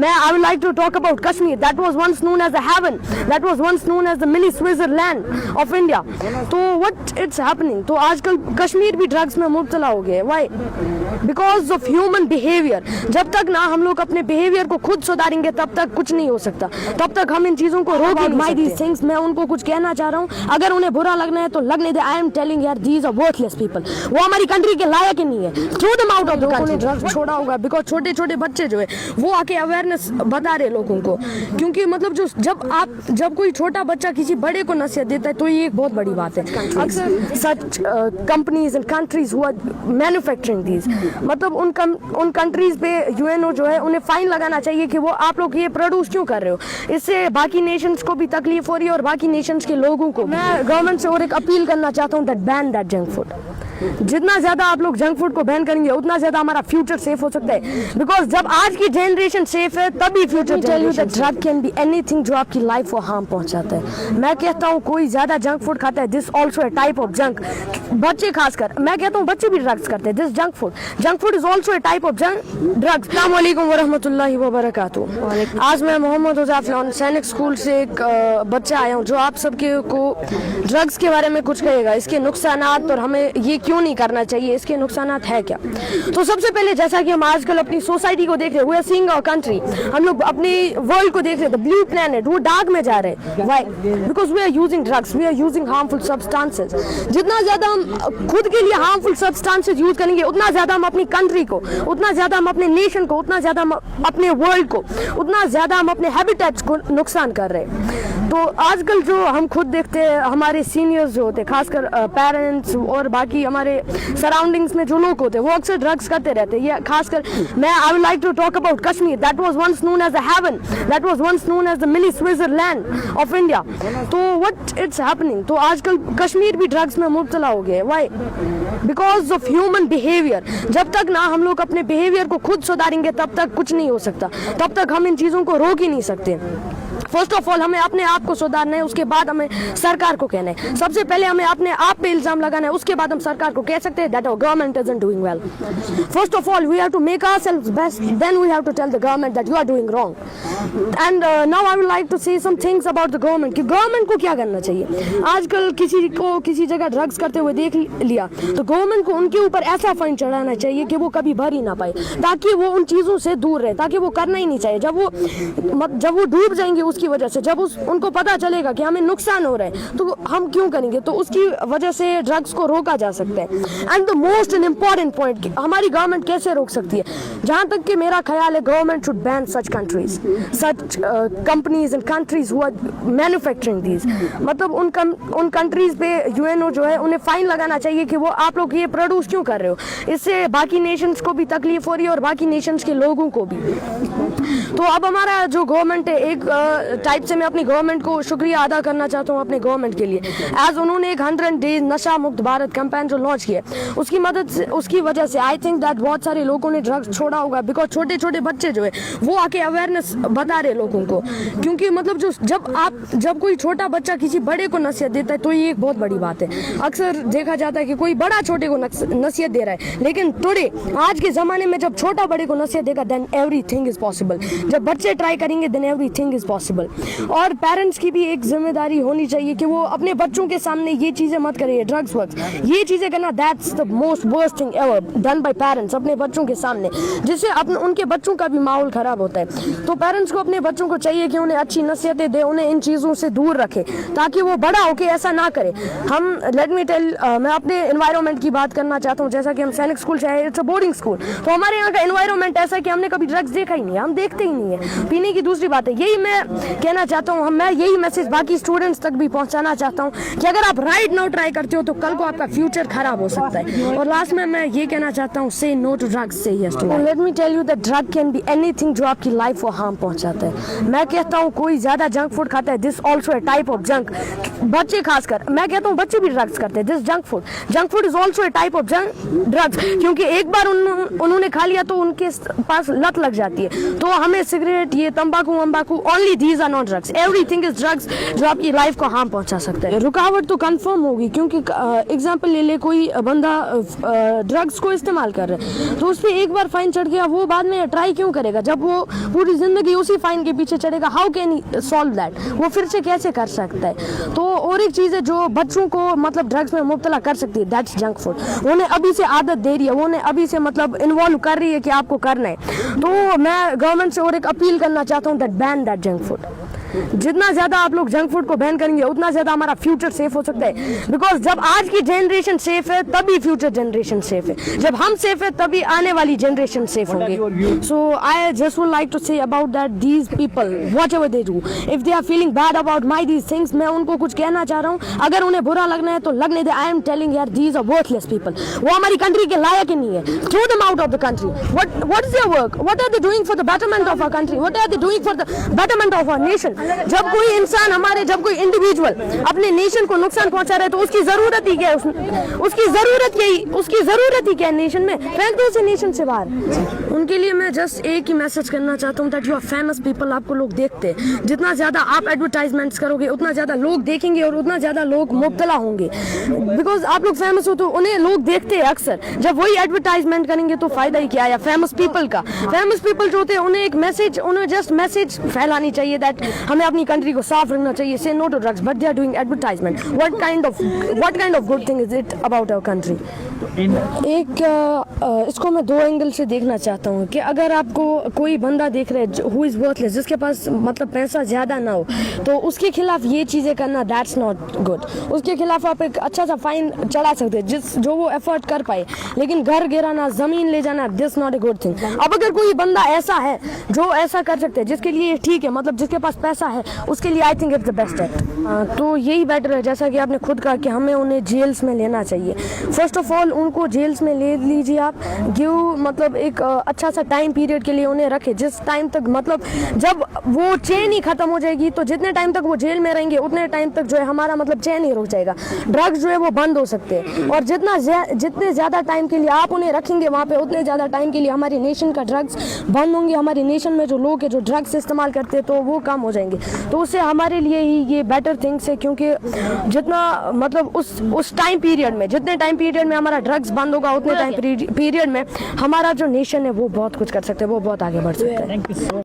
I would like to talk about Kashmir. That was once known as a heaven. That was once known as the mini Switzerland of India. तो what it's happening? तो आजकल कश्मीर भी drugs में मुब्तला हो गए. Why? Because of human behavior. जब तक ना हम लोग अपने behavior को खुद सुधारेंगे तब तक कुछ नहीं हो सकता. तब तक हम इन चीज़ों को रोक नहीं सकते. These things मैं उनको कुछ कहना चाह रहा हूँ. अगर उन्हें बुरा लगना है तो लगने दे. I am telling यार these are worthless people. वो हमारी कंट्री के लायक ही नहीं है. Throw them out of the country. Drugs छोड़ा होगा because छोटे छोटे बच्चे जो है वो आके अवेयरनेस बता रहे लोगों को. क्योंकि मतलब जो जब कोई छोटा बच्चा किसी बड़े को नसीहत देता है तो ये एक बहुत बड़ी बात है. अक्सर such companies and countries who are manufacturing these, मतलब उन कंट्रीज पे यूएनओ जो है उन्हें फाइन लगाना चाहिए कि वो आप लोग ये प्रोड्यूस क्यों कर रहे हो. इससे बाकी नेशंस को भी तकलीफ हो रही है और बाकी नेशंस के लोगों को. मैं गवर्नमेंट से और एक अपील करना चाहता हूँ that ban that junk food. जितना ज्यादा आप लोग जंक फूड को बैन करेंगे उतना ज्यादा हमारा फ्यूचर सेफ हो सकता है. बिकॉज जब आज की जनरेशन सेफ है तभी future. Tell you that drug can be anything जो आपकी लाइफ को हार्म पहुंचाता है. मैं कहता हूँ कोई ज्यादा जंक फूड खाता है, this also a type of junk. बच्चे खासकर, मैं कहता हूँ बच्चे भी ड्रग्स करते हैं. This junk food is also a type of drugs. अस्सलाम वालेकुम वरहमतुल्लाहि वबरकातुहू. आज मैं मोहम्मद हुज़ैफ लॉन सैनिक स्कूल से एक बच्चा आया हूँ जो आप सबके को ड्रग्स के बारे में कुछ कहेगा, इसके नुकसानात और हमें ये क्यों नहीं करना चाहिए, इसके नुकसानात है क्या. तो सबसे पहले जैसा कि हम आजकल अपनी सोसाइटी को देख रहे हैं, we are seeing our country, हम लोग अपनी वर्ल्ड को देख रहे हैं, द ब्लू प्लैनेट वो डार्क में जा रहे हैं. Why? Because we are using drugs, we are using harmful substances. जितना ज्यादा हम खुद के लिए हार्मफुल सब्सटेंसेस यूज करेंगे उतना ज्यादा हम अपनी कंट्री को, उतना ज्यादा हम अपने नेशन को, उतना ज्यादा हम अपने वर्ल्ड को, उतना ज्यादा हम अपने हैबिटेट्स को नुकसान कर रहे हैं. तो आजकल जो हम खुद देखते हैं, हमारे सीनियर्स जो होते हैं, खासकर पेरेंट्स और बाकी हमारे सराउंडिंग्स में जो लोग होते हैं वो अक्सर ड्रग्स करते रहते हैं. ये खासकर मैं I would like to talk about Kashmir. That was once known as a heaven. That was once known as the mini Switzerland of India. तो व्हाट इट्स हैपनिंग? तो आजकल कश्मीर भी ड्रग्स में मुब्तला हो गए. Why? Because of human behaviour. जब तक ना हम लोग अपने बिहेवियर को खुद सुधारेंगे तब तक कुछ नहीं हो सकता. तब तक हम इन चीज़ों को रोक ही नहीं सकते. फर्स्ट ऑफ ऑल हमें अपने आप को सुधारना है, उसके बाद हमें सरकार को कहना है. सबसे पहले हमें अपने आप पे इल्जाम लगाना है, उसके बाद हम सरकार को कह सकते हैं that our government isn't doing well. First of all we have to make ourselves best, then we have to tell the government that you are doing wrong. And now I would like to say some things about the government कि government को क्या करना चाहिए. आजकल किसी को किसी जगह ड्रग्स करते हुए देख लिया तो गवर्नमेंट को उनके ऊपर ऐसा फाइन चढ़ाना चाहिए कि वो कभी भर ही ना पाए, ताकि वो उन चीज़ों से दूर रहे, ताकि वो करना ही नहीं चाहिए. जब वो डूब जाएंगे उसकी वजह से, जब उनको पता चलेगा कि हमें नुकसान हो रहा है तो हम क्यों करेंगे, तो उसकी वजह से ड्रग्स को रोका जा सकता है. And the most important point, हमारी गवर्नमेंट कैसे रोक सकती है. जहां तक कि मेरा ख्याल है government should ban such countries, such companies and countries who are manufacturing these. मतलब उन कंट्रीज पे यूएनओ जो है उन्हें फाइन लगाना चाहिए कि वो आप लोग ये प्रोड्यूस क्यों कर रहे हो. इससे बाकी नेशंस को भी तकलीफ हो रही है और बाकी नेशंस के लोगों को भी. तो अब हमारा जो गवर्नमेंट है, एक टाइप से मैं अपनी गवर्नमेंट को शुक्रिया अदा करना चाहता हूँ अपने गवर्नमेंट के लिए. एज उन्होंने एक 100 डेज नशा मुक्त भारत कैंपेन जो लॉन्च किया, उसकी मदद से, उसकी वजह से आई थिंक दैट बहुत सारे लोगों ने ड्रग्स छोड़ा होगा. बिकॉज छोटे छोटे बच्चे जो है वो आके अवेयरनेस बता रहे लोगों को. क्योंकि मतलब जब कोई छोटा बच्चा किसी बड़े को नसीहत देता है तो ये एक बहुत बड़ी बात है. अक्सर देखा जाता है कि कोई बड़ा छोटे को नसीहत दे रहा है, लेकिन टुडे आज के ज़माने में जब छोटा बड़े को नसीहत देगा देन एवरीथिंग इज पॉसिबल. जब बच्चे ट्राई करेंगे देन एवरीथिंग इज पॉसिबल. और पेरेंट्स की भी एक जिम्मेदारी होनी चाहिए कि वो अपने बच्चों के सामने ये चीज़ें मत करें, ड्रग्स वर्क्स ये चीज़ें करना, that's the most worst thing ever done by parents अपने बच्चों के सामने, जिससे उनके बच्चों का भी माहौल ख़राब होता है. तो पेरेंट्स को अपने बच्चों को चाहिए कि उन्हें अच्छी नसीहतें दे, उन्हें इन चीज़ों से दूर रखे ताकि वो बड़ा होकर ऐसा ना करे. हम लेट मी टेल, मैं अपने एनवायरनमेंट की बात करना चाहता हूँ. जैसा कि हम सैनिक स्कूल से आए, इट्स अ बोर्डिंग स्कूल, तो हमारे यहाँ का एनवायरनमेंट ऐसा है कि हमने कभी ड्रग्स देखा ही नहीं है, हम देखते ही नहीं है. पीने की दूसरी बात है, यही मैं कहना चाहता हूँ. मैं यही मैसेज बाकी स्टूडेंट्स तक भी पहुंचाना चाहता हूं कि अगर आप राइट नाउ ट्राई करते हो तो कल को आपका फ्यूचर खराब हो सकता है. और लास्ट में मैं ये कहना चाहता हूं, say no to drugs, say yes to life. Let me tell you that drug can be anything जो आपकी लाइफ को हार्म पहुंचाता है. मैं कहता हूं कोई ज्यादा जंक फूड खाता है, this also a type of junk. बच्चे खासकर, मैं कहता हूं बच्चे भी ड्रग्स करते हैं. This junk food is also a type of drugs. क्योंकि एक बार उन्होंने खा लिया तो उनके पास लत लग जाती है. तो हमें सिगरेट, ये तंबाकू only these are not drugs. Everything is drugs जो आपकी लाइफ को हार्म पहुंचा सकता है. रुकावट तो कंफर्म होगी, क्योंकि एग्जांपल ले ले, कोई बंदा ड्रग्स को इस्तेमाल कर रहा है तो उस पर एक बार फाइन चढ़ गया, वो बाद में ट्राई क्यों करेगा जब वो पूरी जिंदगी उसी फाइन के पीछे चढ़ेगा? How can he solve that? वो फिर से कैसे कर सकता है? तो और एक चीज़ है जो बच्चों को मतलब ड्रग्स में मुब्तला कर सकती है, दैट्स जंक फूड. उन्हें अभी से आदत दे रही है, उन्हें अभी से मतलब इन्वॉल्व कर रही है कि आपको करना है. तो मैं गवर्नमेंट से और एक अपील करना चाहता हूँ that ban that junk food. जितना ज़्यादा आप लोग जंक फूड को बैन करेंगे उतना ज़्यादा हमारा फ्यूचर सेफ हो सकता है. बिकॉज जब आज की जनरेशन सेफ है तभी फ्यूचर जनरेशन सेफ है. जब हम सेफ है तभी आने वाली जनरेशन सेफ होंगे. So I just would like to say about that these people whatever they do, if they are feeling bad about my these things, मैं उनको कुछ कहना चाह रहा हूँ. अगर उन्हें बुरा लगना है तो लगने दे. आई एम टेलिंग यार, दीज आर वर्थलेस पीपल. वो हमारी कंट्री के लायक ही नहीं है. Throw them out of the country. What is their work? What are they doing for the betterment of our country? What are they doing for the betterment of our nation? जब कोई इंसान हमारे, जब कोई इंडिविजुअल अपने nation को नुकसान पहुंचा रहा है तो उसकी जरूरत ही क्या है? उसकी जरूरत ही क्या है नेशन में? फेंक दो उसे नेशन से बाहर. उनके लिए मैं जस्ट एक ही मैसेज करना चाहता हूँ that you are famous people. आपको लोग देखते हैं, जितना ज्यादा आप एडवर्टाइजमेंट्स करोगे उतना ज्यादा लोग देखेंगे और उतना ज्यादा लोग मुब्तला होंगे. बिकॉज आप लोग फेमस हो तो उन्हें लोग देखते हैं अक्सर. जब वही एडवर्टाइजमेंट करेंगे तो फायदा ही क्या है फेमस पीपल का? फेमस पीपल जो होते हैं उन्हें एक मैसेज, उन्हें जस्ट मैसेज फैलानी चाहिए दैट हमें अपनी कंट्री को साफ रखना चाहिए. Say no to drugs, but they are doing advertisement. What kind of good thing is it about our country? एक इसको मैं दो एंगल से देखना चाहता हूँ कि अगर आपको कोई बंदा देख रहा है हु इज वर्थलेस, जिसके पास मतलब पैसा ज्यादा ना हो, तो उसके खिलाफ ये चीजें करना दैट्स नॉट गुड. उसके खिलाफ आप एक अच्छा सा फाइन चढ़ा सकते हैं जो वो एफर्ट कर पाए. लेकिन घर गिराना, जमीन ले जाना, this not a good thing. अब अगर कोई बंदा ऐसा है जो ऐसा कर सकते हैं, जिसके लिए ठीक है, मतलब जिसके पास पैसा है, उसके लिए I think it's the best act. तो यही बेटर है, जैसा कि आपने खुद कहा कि हमें उन्हें जेल्स में लेना चाहिए. फर्स्ट ऑफ ऑल उनको जेल्स में ले लीजिए आप. गिव मतलब एक अच्छा सा टाइम पीरियड के लिए उन्हें रखे, जिस टाइम तक मतलब जब वो चेन ही खत्म हो जाएगी तो जितने टाइम तक वो जेल में रहेंगे उतने टाइम तक जो है हमारा मतलब चैन ही रुक जाएगा. ड्रग्स जो है वो बंद हो सकते हैं. और जितने ज़्यादा टाइम के लिए आप उन्हें रखेंगे वहाँ पे, उतने ज़्यादा टाइम के लिए हमारी नेशन का ड्रग्स बंद होंगे. हमारी नेशन में जो लोग हैं जो ड्रग्स इस्तेमाल करते हैं तो वो कम हो जाएंगे. तो उससे हमारे लिए ही ये बेटर थिंग्स है, क्योंकि जितना मतलब उस टाइम पीरियड में, जितने टाइम पीरियड में हमारा ड्रग्स बंद होगा उतने टाइम पीरियड में हमारा जो नेशन है वो बहुत कुछ कर सकते हैं, वो बहुत आगे बढ़ सकते हैं.